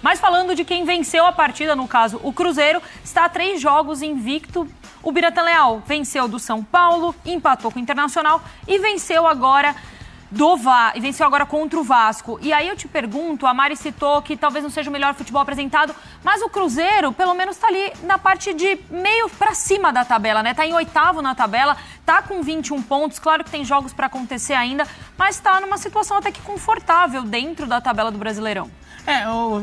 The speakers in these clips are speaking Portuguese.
Mas falando de quem venceu a partida, no caso, o Cruzeiro está a 3 jogos invicto. O Biratan Leal venceu do São Paulo, empatou com o Internacional e venceu agora contra o Vasco. E aí eu te pergunto, a Mari citou que talvez não seja o melhor futebol apresentado, mas o Cruzeiro, pelo menos, está ali na parte de meio para cima da tabela, né? Tá em 8º na tabela, tá com 21 pontos, claro que tem jogos para acontecer ainda, mas tá numa situação até que confortável dentro da tabela do Brasileirão.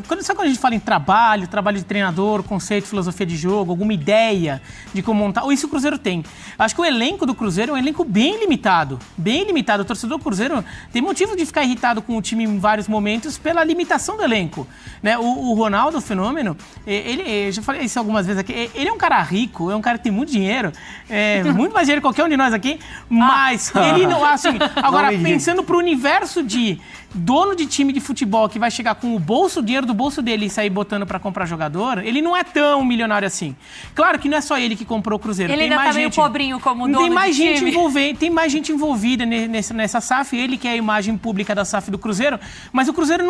Quando a gente fala em trabalho de treinador, conceito, filosofia de jogo, alguma ideia de como montar, isso o Cruzeiro tem. Acho que o elenco do Cruzeiro é um elenco bem limitado. O torcedor do Cruzeiro tem motivo de ficar irritado com o time em vários momentos pela limitação do elenco. Né? O Ronaldo, o Fenômeno, eu já falei isso algumas vezes aqui, ele é um cara rico, é um cara que tem muito dinheiro, muito mais dinheiro que qualquer um de nós aqui, mas ele não, assim, agora pensando pro universo de dono de time de futebol que vai chegar com o dinheiro do bolso dele e sair botando pra comprar jogador, ele não é tão milionário assim. Claro que não é só ele que comprou o Cruzeiro. Ele ainda tá meio pobrinho como dono de time. Tem mais gente envolvida nessa SAF, ele que é a imagem pública da SAF do Cruzeiro, mas o Cruzeiro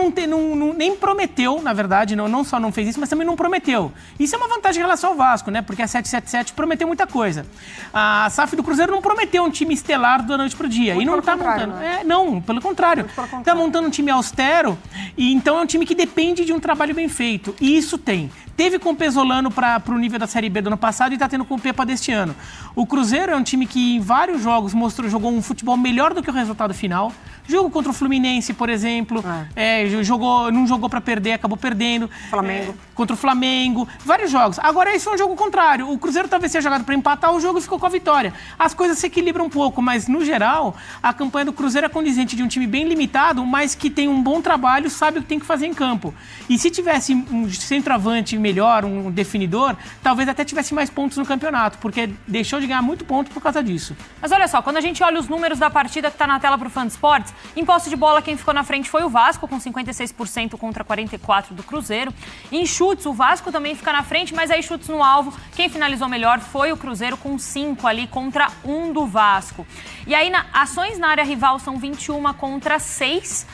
nem prometeu, na verdade, não só não fez isso, mas também não prometeu. Isso é uma vantagem em relação ao Vasco, né? Porque a 777 prometeu muita coisa. A SAF do Cruzeiro não prometeu um time estelar da noite pro dia. Muito e não tá montando. né? Não, pelo contrário. Tá montando um time austero, e então é um time que depende de um trabalho bem feito. E isso tem. Teve com o Pesolano para o nível da Série B do ano passado e está tendo com o Pepa deste ano. O Cruzeiro é um time que em vários jogos jogou um futebol melhor do que o resultado final. Jogo contra o Fluminense, por exemplo, não jogou para perder, acabou perdendo. Contra o Flamengo, vários jogos. Agora esse foi um jogo contrário. O Cruzeiro talvez tenha jogado para empatar o jogo e ficou com a vitória. As coisas se equilibram um pouco, mas no geral, a campanha do Cruzeiro é condizente de um time bem limitado, mas que tem um bom trabalho, sabe o que tem que fazer em campo. E se tivesse um centroavante melhor, um definidor, talvez até tivesse mais pontos no campeonato, porque deixou de ganhar muito ponto por causa disso. Mas olha só, quando a gente olha os números da partida que está na tela para o Fã de Esportes, em posse de bola quem ficou na frente foi o Vasco, com 56% contra 44% do Cruzeiro. Em chutes, o Vasco também fica na frente, mas aí chutes no alvo, quem finalizou melhor foi o Cruzeiro, com 5 ali contra 1 do Vasco. E aí, ações na área rival são 21 contra 6.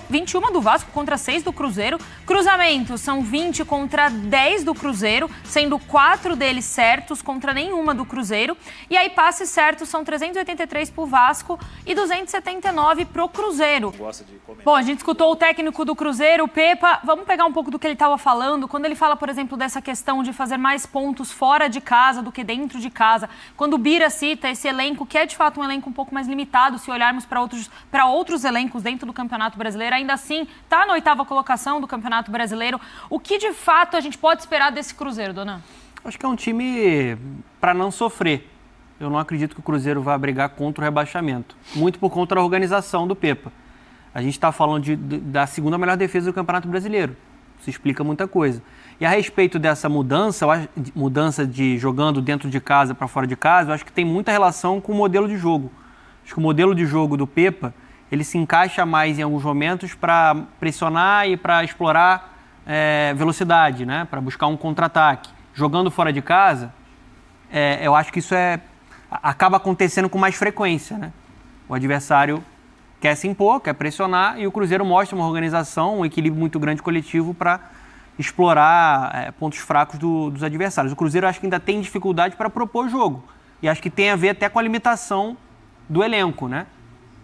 21 do Vasco contra 6 do Cruzeiro. Cruzamentos são 20 contra 10 do Cruzeiro, sendo 4 deles certos contra nenhuma do Cruzeiro. E aí passes certos são 383 pro Vasco e 279 pro Cruzeiro. Bom, a gente escutou o técnico do Cruzeiro, o Pepa. Vamos pegar um pouco do que ele estava falando. Quando ele fala, por exemplo, dessa questão de fazer mais pontos fora de casa do que dentro de casa. Quando o Bira cita esse elenco, que é de fato um elenco um pouco mais limitado, se olharmos para outros elencos dentro do Campeonato Brasileiro, ainda assim está na 8ª colocação do Campeonato Brasileiro. O que de fato a gente pode esperar desse Cruzeiro, Dona? Acho que é um time para não sofrer. Eu não acredito que o Cruzeiro vá brigar contra o rebaixamento. Muito por conta da organização do Pepa. A gente está falando da segunda melhor defesa do Campeonato Brasileiro. Isso explica muita coisa. E a respeito dessa mudança de jogando dentro de casa para fora de casa, eu acho que tem muita relação com o modelo de jogo. Acho que o modelo de jogo do Pepa, ele se encaixa mais em alguns momentos para pressionar e para explorar velocidade, né? Para buscar um contra-ataque. Jogando fora de casa, eu acho que isso acaba acontecendo com mais frequência, né? O adversário quer se impor, quer pressionar, e o Cruzeiro mostra uma organização, um equilíbrio muito grande coletivo para explorar pontos fracos dos adversários. O Cruzeiro acho que ainda tem dificuldade para propor o jogo. E acho que tem a ver até com a limitação do elenco, né?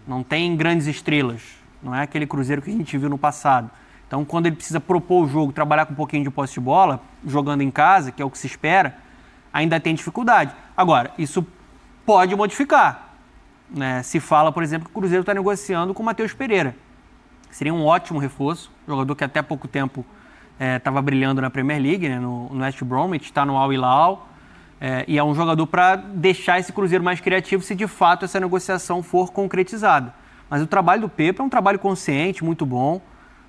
Não tem grandes estrelas. Não é aquele Cruzeiro que a gente viu no passado. Então, quando ele precisa propor o jogo, trabalhar com um pouquinho de posse de bola, jogando em casa, que é o que se espera, ainda tem dificuldade. Agora, isso pode modificar. Né? Se fala, por exemplo, que o Cruzeiro está negociando com o Matheus Pereira. Seria um ótimo reforço. Jogador que até pouco tempo estava brilhando na Premier League, né? no West Bromwich, está no Al Hilal. E é um jogador para deixar esse Cruzeiro mais criativo se de fato essa negociação for concretizada. Mas o trabalho do Pepa é um trabalho consciente, muito bom.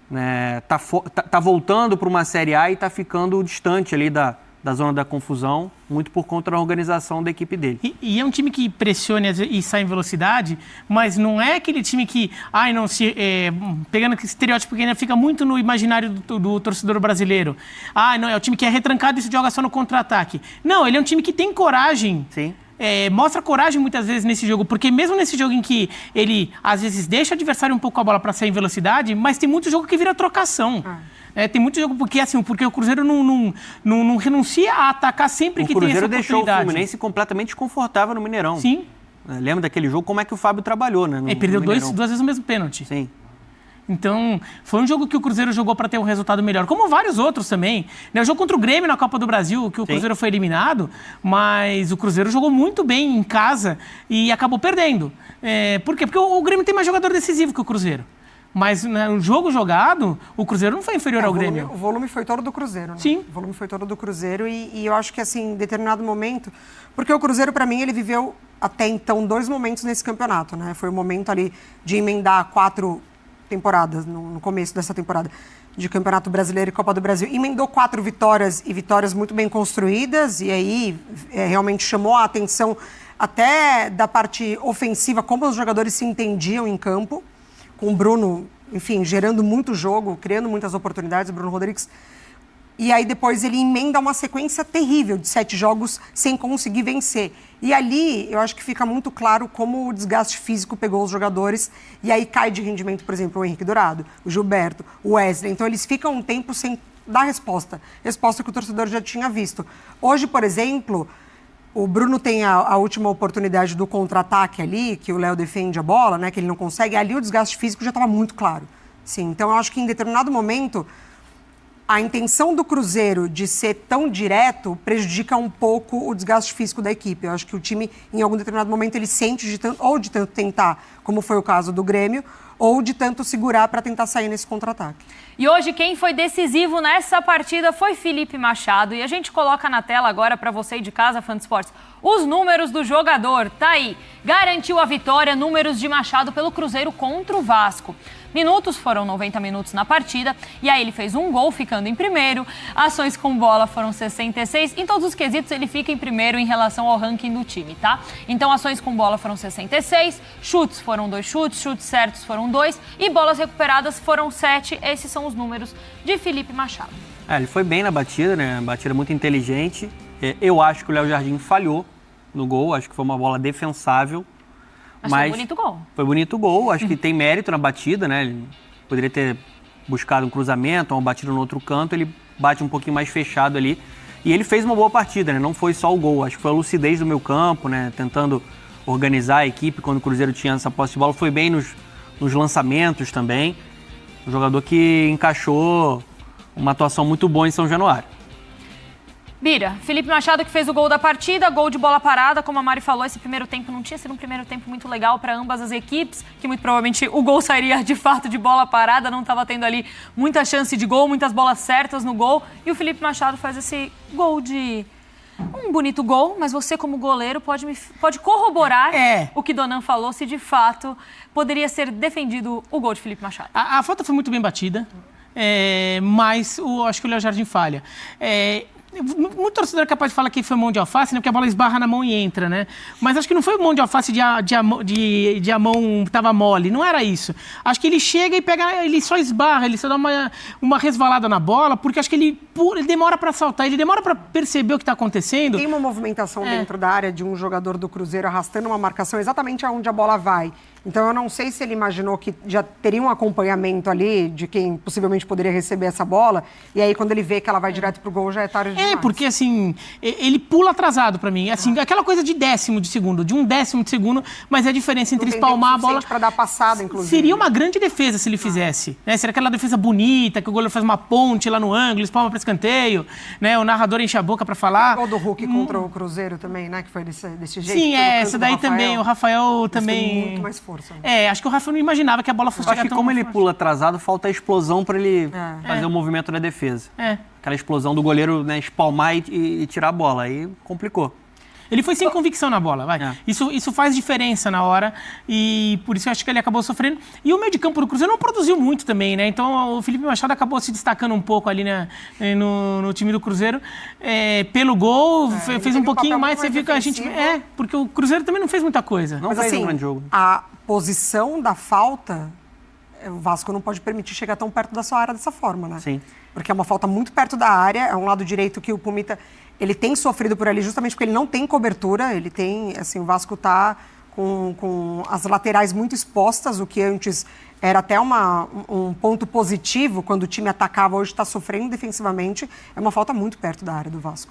Né? Tá voltando para uma Série A e está ficando distante ali da zona da confusão, muito por conta da organização da equipe dele. E é um time que pressiona e sai em velocidade, mas não é aquele time que, pegando esse estereótipo que ainda fica muito no imaginário do torcedor brasileiro. Não, é o time que é retrancado e se joga só no contra-ataque. Não, ele é um time que tem coragem. Sim. Mostra coragem muitas vezes nesse jogo, porque mesmo nesse jogo em que ele, às vezes, deixa o adversário um pouco a bola para sair em velocidade, mas tem muito jogo que vira trocação. Tem muito jogo, porque o Cruzeiro não renuncia a atacar sempre que tem essa oportunidade. O Cruzeiro deixou o Fluminense completamente desconfortável no Mineirão. Sim. Lembra daquele jogo, como é que o Fábio trabalhou, né? Ele perdeu duas vezes o mesmo pênalti. Sim. Então, foi um jogo que o Cruzeiro jogou para ter um resultado melhor, como vários outros também. O jogo contra o Grêmio na Copa do Brasil, que o Cruzeiro foi eliminado, mas o Cruzeiro jogou muito bem em casa e acabou perdendo. Por quê? Porque o Grêmio tem mais jogador decisivo que o Cruzeiro. Mas no jogo jogado, o Cruzeiro não foi inferior ao Grêmio. O volume foi todo do Cruzeiro, né? Sim. O volume foi todo do Cruzeiro e eu acho que, assim, em determinado momento... Porque o Cruzeiro, para mim, ele viveu até então 2 momentos nesse campeonato, né? Foi o momento ali de emendar 4 temporadas, no começo dessa temporada, de Campeonato Brasileiro e Copa do Brasil. Emendou 4 vitórias e vitórias muito bem construídas e aí realmente chamou a atenção até da parte ofensiva, como os jogadores se entendiam em campo, com o Bruno, enfim, gerando muito jogo, criando muitas oportunidades, o Bruno Rodrigues. E aí depois ele emenda uma sequência terrível de 7 jogos sem conseguir vencer. E ali eu acho que fica muito claro como o desgaste físico pegou os jogadores e aí cai de rendimento, por exemplo, o Henrique Dourado, o Gilberto, o Wesley. Então eles ficam um tempo sem dar resposta que o torcedor já tinha visto. Hoje, por exemplo, o Bruno tem a última oportunidade do contra-ataque ali, que o Léo defende a bola, né, que ele não consegue. Ali o desgaste físico já estava muito claro. Sim, então eu acho que em determinado momento... A intenção do Cruzeiro de ser tão direto prejudica um pouco o desgaste físico da equipe. Eu acho que o time, em algum determinado momento, ele sente de tanto tentar, como foi o caso do Grêmio, ou de tanto segurar para tentar sair nesse contra-ataque. E hoje quem foi decisivo nessa partida foi Felipe Machado. E a gente coloca na tela agora para você aí de casa, fã de esportes, os números do jogador. Tá aí, garantiu a vitória, números de Machado pelo Cruzeiro contra o Vasco. Minutos, foram 90 minutos na partida, e aí ele fez um gol ficando em primeiro, ações com bola foram 66, em todos os quesitos ele fica em primeiro em relação ao ranking do time, tá? Então ações com bola foram 66, chutes foram 2 chutes, chutes certos foram 2 e bolas recuperadas foram 7, esses são os números de Felipe Machado. Ele foi bem na batida, né? Batida muito inteligente, eu acho que o Léo Jardim falhou no gol, acho que foi uma bola defensável. Mas foi bonito o gol. Foi bonito o gol, acho que tem mérito na batida, né? Ele poderia ter buscado um cruzamento, uma batida no outro canto, ele bate um pouquinho mais fechado ali. E ele fez uma boa partida, né? Não foi só o gol, acho que foi a lucidez do meio campo, né? Tentando organizar a equipe quando o Cruzeiro tinha essa posse de bola. Foi bem nos lançamentos também. Um jogador que encaixou uma atuação muito boa em São Januário. Bira, Felipe Machado que fez o gol da partida, gol de bola parada, como a Mari falou, esse primeiro tempo não tinha sido um primeiro tempo muito legal para ambas as equipes, que muito provavelmente o gol sairia de fato de bola parada, não estava tendo ali muita chance de gol, muitas bolas certas no gol, e o Felipe Machado faz esse gol de... um bonito gol, mas você como goleiro pode corroborar o que Donan falou, se de fato poderia ser defendido o gol de Felipe Machado. A falta foi muito bem batida, mas acho que o Léo Jardim falha. Muito torcedor é capaz de falar que foi mão de alface, né? Porque a bola esbarra na mão e entra, né? Mas acho que não foi mão de alface de a mão tava mole, não era isso. Acho que ele chega e pega, ele só esbarra, ele só dá uma resvalada na bola, porque acho que ele demora para saltar, ele demora para perceber o que está acontecendo. Tem uma movimentação dentro da área de um jogador do Cruzeiro arrastando uma marcação exatamente aonde a bola vai. Então, eu não sei se ele imaginou que já teria um acompanhamento ali de quem possivelmente poderia receber essa bola. E aí, quando ele vê que ela vai direto pro gol, já é tarde demais. Porque assim, ele pula atrasado pra mim. Assim, aquela coisa de 1/10 de segundo, de 1/10 de segundo, mas é a diferença entre espalmar a bola... para dar passada, inclusive. Seria uma grande defesa se ele fizesse. Né? Seria aquela defesa bonita, que o goleiro faz uma ponte lá no ângulo, espalma para escanteio, né? O narrador enche a boca pra falar. O gol do Hulk contra o Cruzeiro também, né? Que foi desse jeito. Sim, essa daí também. O Rafael também... Tem muito mais força. Né? Acho que o Rafael não imaginava que a bola fosse chegar tão forte. Acho que como ele pula atrasado, falta a explosão para ele fazer o movimento da defesa. Aquela explosão do goleiro, né, espalmar e tirar a bola. Aí complicou. Ele foi sem convicção na bola, vai. Isso faz diferença na hora e por isso eu acho que ele acabou sofrendo. E o meio de campo do Cruzeiro não produziu muito também, né? Então o Felipe Machado acabou se destacando um pouco ali no time do Cruzeiro. Pelo gol, fez um pouquinho mais, você viu que a gente... porque o Cruzeiro também não fez muita coisa. Não fez um grande jogo. A posição da falta, o Vasco não pode permitir chegar tão perto da sua área dessa forma, né? Sim. Porque é uma falta muito perto da área, é um lado direito que o Pumita... Ele tem sofrido por ali justamente porque ele não tem cobertura, ele tem, assim, o Vasco tá com as laterais muito expostas, o que antes era até um ponto positivo quando o time atacava, hoje está sofrendo defensivamente. É uma falta muito perto da área do Vasco.